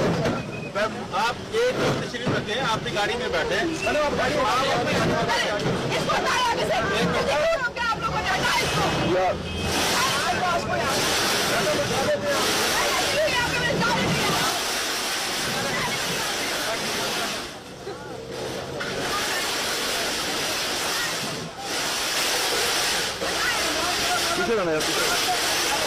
आप एक तशरीफ रखे हैं, आपकी गाड़ी में बैठे हेलो आप गाड़ी पीछे रहना यार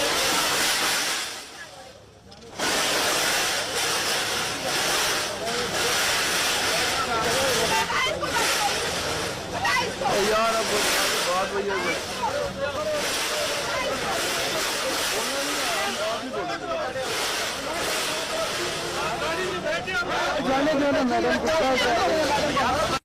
यार अब बात वही है जाने दो ना मैडम